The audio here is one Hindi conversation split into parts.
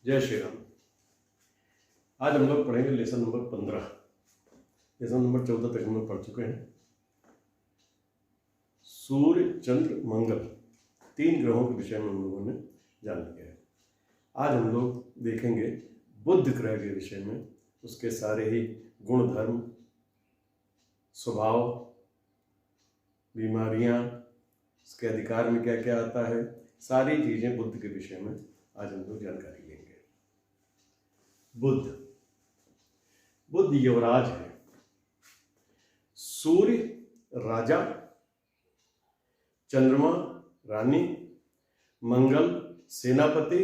जय श्री राम। आज हम लोग पढ़ेंगे लेसन नंबर 15। लेसन नंबर 14 तक हम लोग पढ़ चुके हैं। सूर्य, चंद्र, मंगल, 3 ग्रहों के विषय में हम लोगों ने जान लिया है। आज हम लोग देखेंगे बुध ग्रह के विषय में, उसके सारे ही गुण धर्म, स्वभाव, बीमारियां, उसके अधिकार में क्या क्या आता है, सारी चीजें बुध के विषय में आज हम लोग जानकारी लेंगे। बुध युवराज है, सूर्य राजा, चंद्रमा रानी, मंगल सेनापति,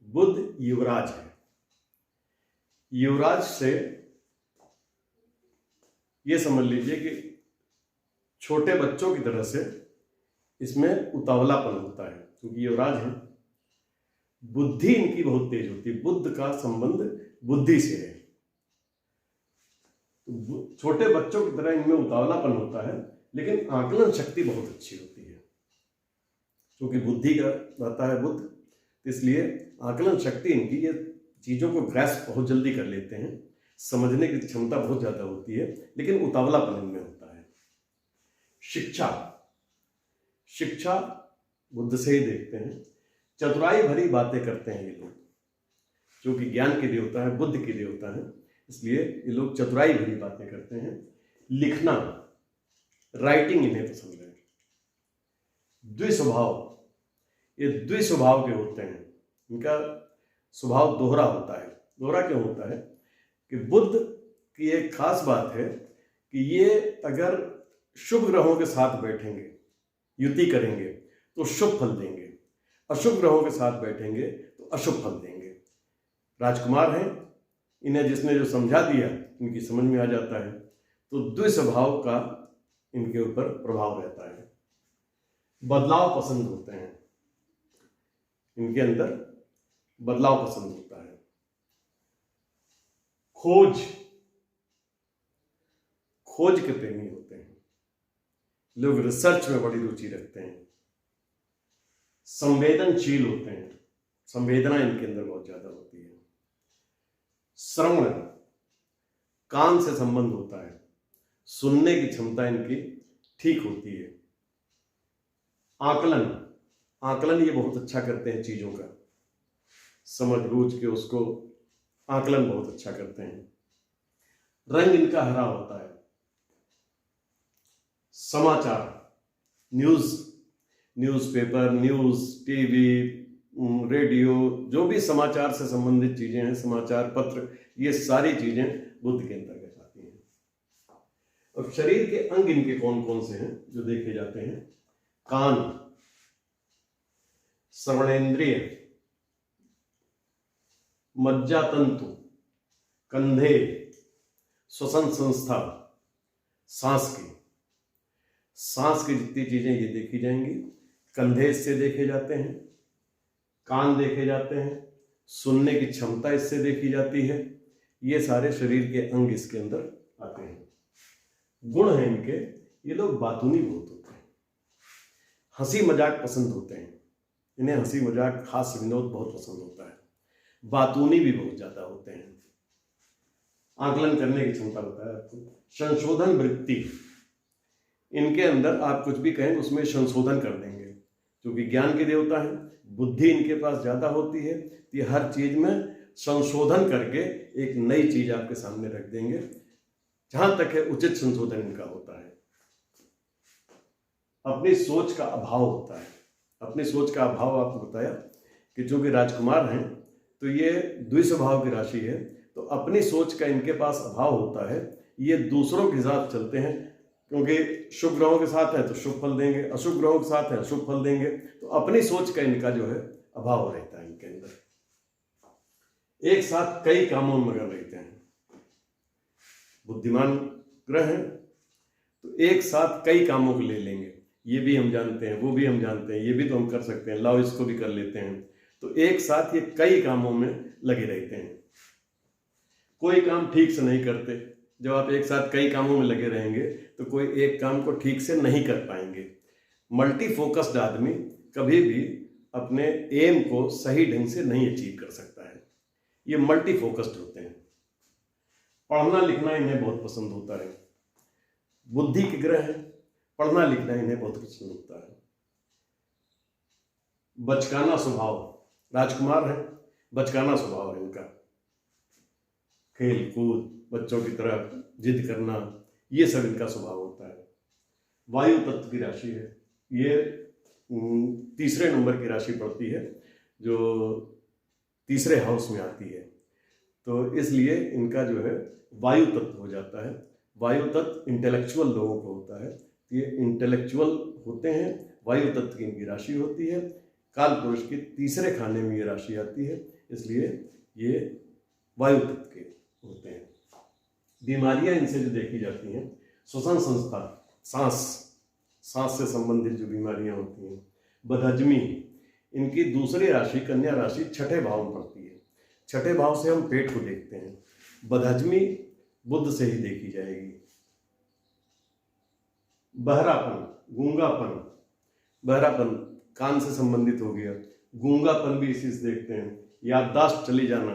बुध युवराज है। युवराज से ये समझ लीजिए कि छोटे बच्चों की तरह से इसमें उतावलापन होता है, क्योंकि युवराज है। बुद्धि इनकी बहुत तेज होती है। बुध का संबंध बुद्धि से है। छोटे बच्चों की तरह इनमें उतावलापन होता है, लेकिन आकलन शक्ति बहुत अच्छी होती है। क्योंकि बुद्धि का रहता है बुध, इसलिए आकलन शक्ति इनकी, ये चीजों को ग्रैस्प बहुत जल्दी कर लेते हैं, समझने की क्षमता बहुत ज्यादा होती है, लेकिन उतावलापन इनमें होता है। शिक्षा बुद्ध से ही देखते हैं। चतुराई भरी बातें करते हैं ये लोग, जो कि ज्ञान के देवता है, बुद्ध के देवता है, इसलिए ये लोग चतुराई भरी बातें करते हैं। लिखना, राइटिंग इन्हें पसंद है। द्विस्वभाव, ये द्विस्वभाव के होते हैं। इनका स्वभाव दोहरा होता है। दोहरा क्यों होता है कि बुद्ध की एक खास बात है कि ये अगर शुभ ग्रहों के साथ बैठेंगे, युति करेंगे तो शुभ फल देंगे, अशुभ ग्रहों के साथ बैठेंगे तो अशुभ फल देंगे। राजकुमार हैं, इन्हें जिसने जो समझा दिया इनकी समझ में आ जाता है, तो द्विस्वभाव का इनके ऊपर प्रभाव रहता है। बदलाव पसंद होते हैं, इनके अंदर बदलाव पसंद होता है। खोज के प्रेमी होते हैं लोग, रिसर्च में बड़ी रुचि रखते हैं। संवेदनशील होते हैं, संवेदना इनके अंदर बहुत ज्यादा होती है। श्रवण, कान से संबंध होता है, सुनने की क्षमता इनकी ठीक होती है। आकलन ये बहुत अच्छा करते हैं, चीजों का समझ बूझ के उसको आकलन बहुत अच्छा करते हैं। रंग इनका हरा होता है। समाचार, न्यूज़पेपर, न्यूज, टीवी, रेडियो, जो भी समाचार से संबंधित चीजें हैं, समाचार पत्र, ये सारी चीजें बुद्ध के अंतर्गत आती हैं। और शरीर के अंग इनके कौन कौन से हैं जो देखे जाते हैं? कान, श्रवणेंद्रिय, मज्जा तंतु, कंधे, श्वसन संस्था, सांस की जितनी चीजें ये देखी जाएंगी। कंधे इससे देखे जाते हैं, कान देखे जाते हैं, सुनने की क्षमता इससे देखी जाती है। ये सारे शरीर के अंग इसके अंदर आते हैं। गुण हैं इनके, ये लोग बातूनी बहुत होते हैं, हंसी मजाक पसंद होते हैं। इन्हें हंसी मजाक, हास्य विनोद बहुत पसंद होता है। बातूनी भी बहुत ज्यादा होते हैं। आकलन करने की क्षमता होता है आपको। संशोधन वृत्ति, इनके अंदर आप कुछ भी कहें उसमें संशोधन कर देंगे, क्योंकि ज्ञान के देवता है, बुद्धि इनके पास ज्यादा होती है, तो ये हर चीज में संशोधन करके एक नई चीज आपके सामने रख देंगे। जहां तक है उचित संशोधन इनका होता है। अपनी सोच का अभाव होता है। अपनी सोच का अभाव आपको बताया कि चूंकि राजकुमार हैं तो ये द्विस्वभाव की राशि है, तो अपनी सोच का इनके पास अभाव होता है। ये दूसरों के हिसाब चलते हैं, क्योंकि शुभ ग्रहों के साथ है तो शुभ फल देंगे, अशुभ ग्रहों के साथ है अशुभ फल देंगे। तो अपनी सोच का इनका जो है अभाव रहता है इनके अंदर। एक साथ कई कामों में मगन रहते हैं। बुद्धिमान ग्रह हैं तो एक साथ कई कामों को ले लेंगे। ये भी हम जानते हैं, वो भी हम जानते हैं, ये भी तो हम कर सकते हैं, लाओ इसको भी कर लेते हैं। तो एक साथ ये कई कामों में लगे रहते हैं। कोई काम ठीक से नहीं करते। जब आप एक साथ कई कामों में लगे रहेंगे तो कोई एक काम को ठीक से नहीं कर पाएंगे। मल्टी फोकस्ड आदमी कभी भी अपने एम को सही ढंग से नहीं अचीव कर सकता है। ये मल्टी फोकस्ड होते हैं। पढ़ना लिखना इन्हें बहुत पसंद होता है। बुद्धि के ग्रह हैं, पढ़ना लिखना इन्हें बहुत पसंद होता है। बचकाना स्वभाव, राजकुमार है, बचकाना स्वभाव है इनका। खेल कूद, बच्चों की तरह जिद करना, ये सब इनका स्वभाव होता है। वायु तत्व की राशि है, ये तीसरे नंबर की राशि पड़ती है जो तीसरे हाउस में आती है, तो इसलिए इनका जो है वायु तत्व हो जाता है। वायु तत्व इंटेलेक्चुअल लोगों को होता है, ये इंटेलेक्चुअल होते हैं। वायु तत्व की इनकी राशि होती है। काल पुरुष के तीसरे खाने में ये राशि आती है, इसलिए ये वायु तत्व के होते हैं। बीमारियां इनसे जो देखी जाती हैं, श्वसन संस्था, सांस से संबंधित जो बीमारियां होती हैं। बदहजमी, इनकी दूसरी राशि कन्या राशि छठे भाव में पड़ती है। छठे भाव से हम पेट को देखते हैं। बदहजमी बुध से ही देखी जाएगी। बहरापन, गूंगापन, बहरापन कान से संबंधित हो गया। गूंगापन भी इसी से देखते हैं। याददाश्त चली जाना,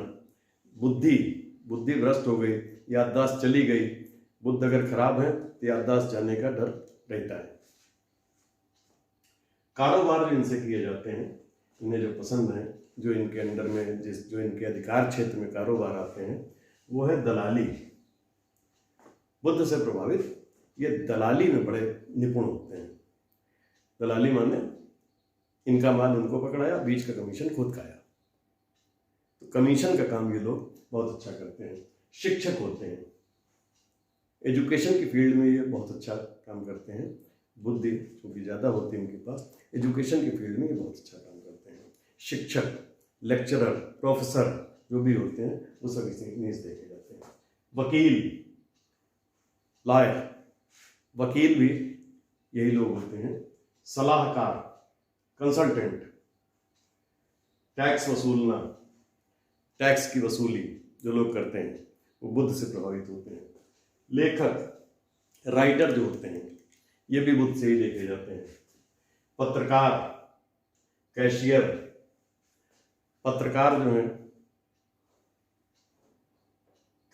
बुद्धि भ्रष्ट हो गई, याददाश्त चली गई। बुध अगर खराब है तो याददाश्त जाने का डर रहता है। कारोबार जो इनसे किए जाते हैं, इन्हें जो पसंद है, जो इनके अंडर में जो इनके अधिकार क्षेत्र में कारोबार आते हैं, वो है दलाली। बुध से प्रभावित ये दलाली में बड़े निपुण होते हैं। दलाली माने इनका माल उनको पकड़ाया, बीच का कमीशन खुद खाया। तो कमीशन का काम ये लोग बहुत अच्छा करते हैं। शिक्षक होते हैं, एजुकेशन की फील्ड में ये बहुत अच्छा काम करते हैं। बुद्धि चूंकि ज़्यादा होती है इनके पास, एजुकेशन की फील्ड में ये बहुत अच्छा काम करते हैं। शिक्षक, लेक्चरर, प्रोफेसर जो भी होते हैं वो सब इन्हीं से देखे जाते हैं। वकील, लॉयर, वकील भी यही लोग होते हैं। सलाहकार, कंसल्टेंट, टैक्स वसूलना, टैक्स की वसूली जो लोग करते हैं वो बुध से प्रभावित होते हैं। लेखक, राइटर जो होते हैं ये भी बुध से ही देखे जाते हैं। पत्रकार, कैशियर, पत्रकार जो है,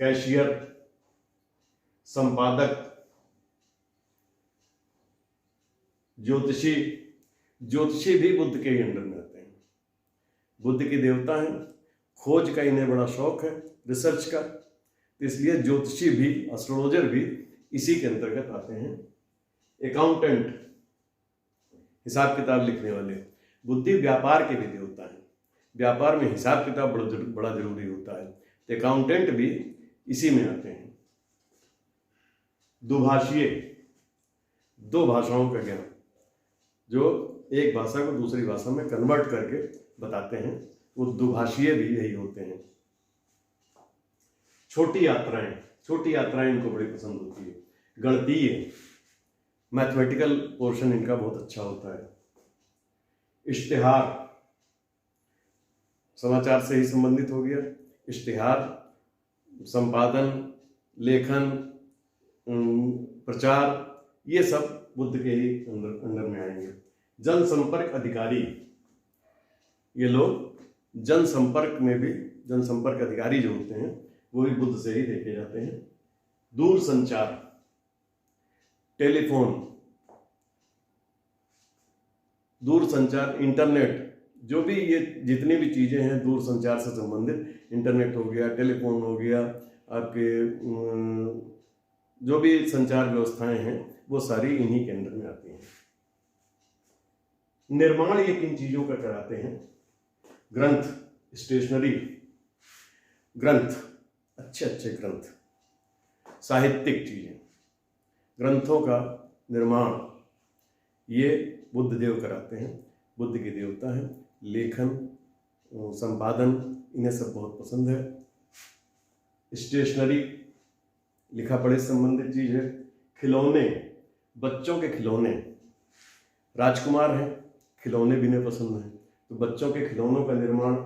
कैशियर, संपादक, ज्योतिषी, ज्योतिषी भी बुध के ही अंडर में आते हैं। बुध की देवता हैं, खोज का इन्हें बड़ा शौक है, रिसर्च का, इसलिए ज्योतिषी भी, एस्ट्रोलॉजर भी इसी के अंतर्गत आते हैं। अकाउंटेंट, हिसाब किताब लिखने वाले। बुद्धि व्यापार के भी देवता है, व्यापार में हिसाब किताब बड़ा जरूरी होता है, तो अकाउंटेंट भी इसी में आते हैं। दुभाषीय, दो भाषाओं का ज्ञान, जो एक भाषा को दूसरी भाषा में कन्वर्ट करके बताते हैं, वो दुभाषीय भी यही होते हैं। छोटी यात्राएं इनको बड़ी पसंद होती है। गणितीय, मैथमेटिकल पोर्शन इनका बहुत अच्छा होता है। इश्तिहार, समाचार से ही संबंधित हो गया। इश्तिहार, संपादन, लेखन, प्रचार, ये सब बुध के ही अंदर में आएंगे। जनसंपर्क अधिकारी, ये लोग जनसंपर्क में भी, जनसंपर्क अधिकारी जो होते हैं वो भी बुध से ही देखे जाते हैं। दूर संचार, टेलीफोन, दूर संचार, इंटरनेट, जो भी ये जितनी भी चीजें हैं दूर संचार से संबंधित, इंटरनेट हो गया, टेलीफोन हो गया, आपके जो भी संचार व्यवस्थाएं हैं वो सारी इन्हीं के अंदर में आती हैं। निर्माण ये किन चीजों का कराते हैं? ग्रंथ, स्टेशनरी, ग्रंथ, अच्छे ग्रंथ, साहित्यिक चीजें, ग्रंथों का निर्माण ये बुध देव कराते हैं। बुध के देवता है। लेखन, संपादन, इन्हें सब बहुत पसंद है। स्टेशनरी, लिखा पढ़े से संबंधित चीज है। खिलौने, बच्चों के खिलौने, राजकुमार हैं, खिलौने भी इन्हें पसंद हैं, तो बच्चों के खिलौनों का निर्माण।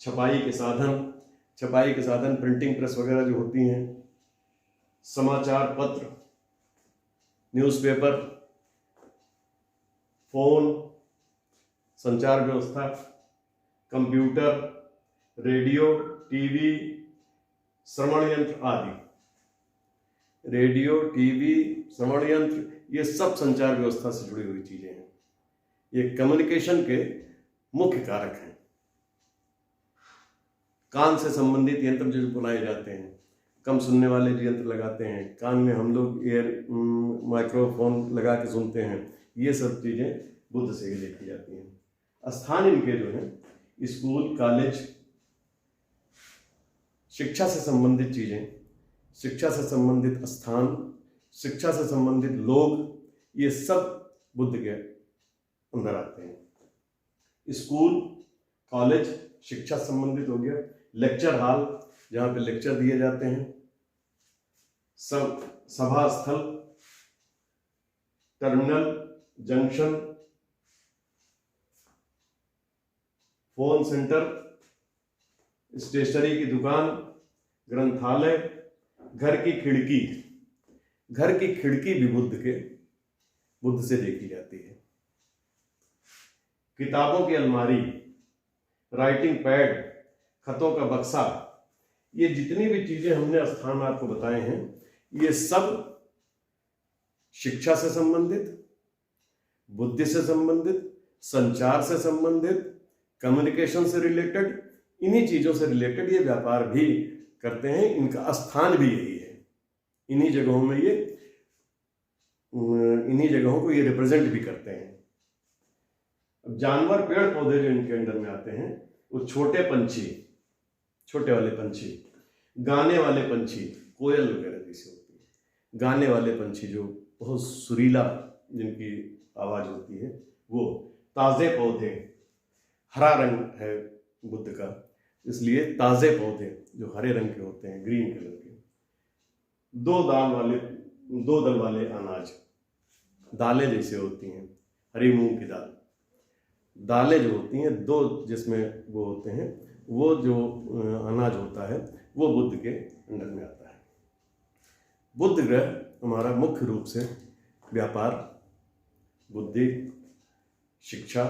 छपाई के साधन, प्रिंटिंग प्रेस वगैरह जो होती हैं, समाचार पत्र, न्यूज़पेपर, फोन, संचार व्यवस्था, कंप्यूटर, रेडियो, टीवी, श्रवण यंत्र आदि। रेडियो, टीवी, श्रवण यंत्र, ये सब संचार व्यवस्था से जुड़ी हुई चीजें हैं। ये कम्युनिकेशन के मुख्य कारक हैं। कान से संबंधित यंत्र जो बनाए जाते हैं, कम सुनने वाले जो यंत्र लगाते हैं, कान में हम लोग माइक्रोफोन लगा के सुनते हैं, ये सब चीजें बुद्ध से ही देखी जाती हैं। स्थान इनके जो हैं, स्कूल, कॉलेज, शिक्षा से संबंधित चीजें, शिक्षा से संबंधित स्थान, शिक्षा से संबंधित लोग, ये सब बुद्ध के अंदर आते हैं। स्कूल, कॉलेज शिक्षा से संबंधित हो गया, लेक्चर हॉल जहां पे लेक्चर दिए जाते हैं, सब सभा स्थल, terminal, junction, phone centre, stationery की दुकान, ग्रंथालय, घर की खिड़की। घर की खिड़की भी बुद्ध से देखी जाती है। किताबों की अलमारी, राइटिंग पैड, खतों का बक्सा, ये जितनी भी चीजें हमने स्थान आपको बताए हैं, ये सब शिक्षा से संबंधित, बुद्धि से संबंधित, संचार से संबंधित, कम्युनिकेशन से रिलेटेड, इन्हीं चीजों से रिलेटेड ये व्यापार भी करते हैं। इनका स्थान भी यही है। इन्हीं जगहों को ये रिप्रेजेंट भी करते हैं। अब जानवर, पेड़ पौधे जो इनके अंडर में आते हैं, वो छोटे पंछी, छोटे वाले पंछी, गाने वाले पंछी, कोयल वगैरह जैसे होती है, गाने वाले पंछी जो बहुत सुरीला जिनकी आवाज होती है, वो ताजे पौधे, हरा रंग है बुद्ध का, इसलिए ताजे पौधे जो हरे रंग के होते हैं, ग्रीन कलर के, दो दल वाले अनाज, दालें जैसे होती हैं, हरी मूंग की दाल, दालें जो होती हैं दो, जिसमें वो होते हैं, वो जो अनाज होता है वो बुद्ध के अंडर में आता है। बुद्ध ग्रह हमारा मुख्य रूप से व्यापार, बुद्धि, शिक्षा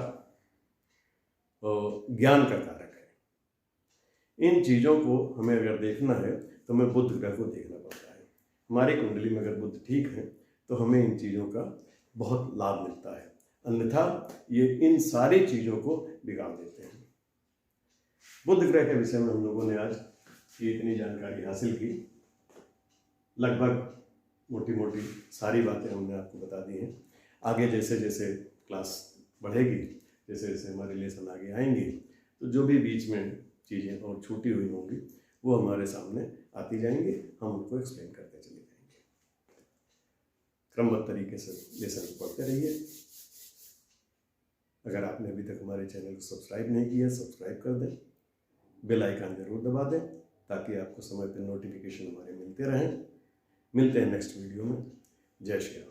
और ज्ञान का कारक है। इन चीज़ों को हमें अगर देखना है तो हमें बुद्ध ग्रह को देखना पड़ता है। हमारी कुंडली में अगर बुद्ध ठीक है तो हमें इन चीज़ों का बहुत लाभ मिलता है, अन्यथा ये इन सारी चीज़ों को बिगाड़ देते हैं। बुद्ध ग्रह के विषय में हम लोगों ने आज ये इतनी जानकारी हासिल की। लगभग मोटी मोटी सारी बातें हमने आपको बता दी हैं। आगे जैसे जैसे क्लास बढ़ेगी, जैसे जैसे हमारे लेसन आगे आएंगे, तो जो भी बीच में चीज़ें और छूटी हुई होंगी वो हमारे सामने आती जाएंगी, हम उनको एक्सप्लेन करते चले जाएंगे। क्रमबद्ध तरीके से लेसन पढ़ते रहिए। अगर आपने अभी तक हमारे चैनल को सब्सक्राइब नहीं किया, सब्सक्राइब कर दें, बेल आइकन जरूर दबा दें ताकि आपको समय पर नोटिफिकेशन हमारे मिलते रहें। मिलते हैं नेक्स्ट वीडियो में। जय श्री राम।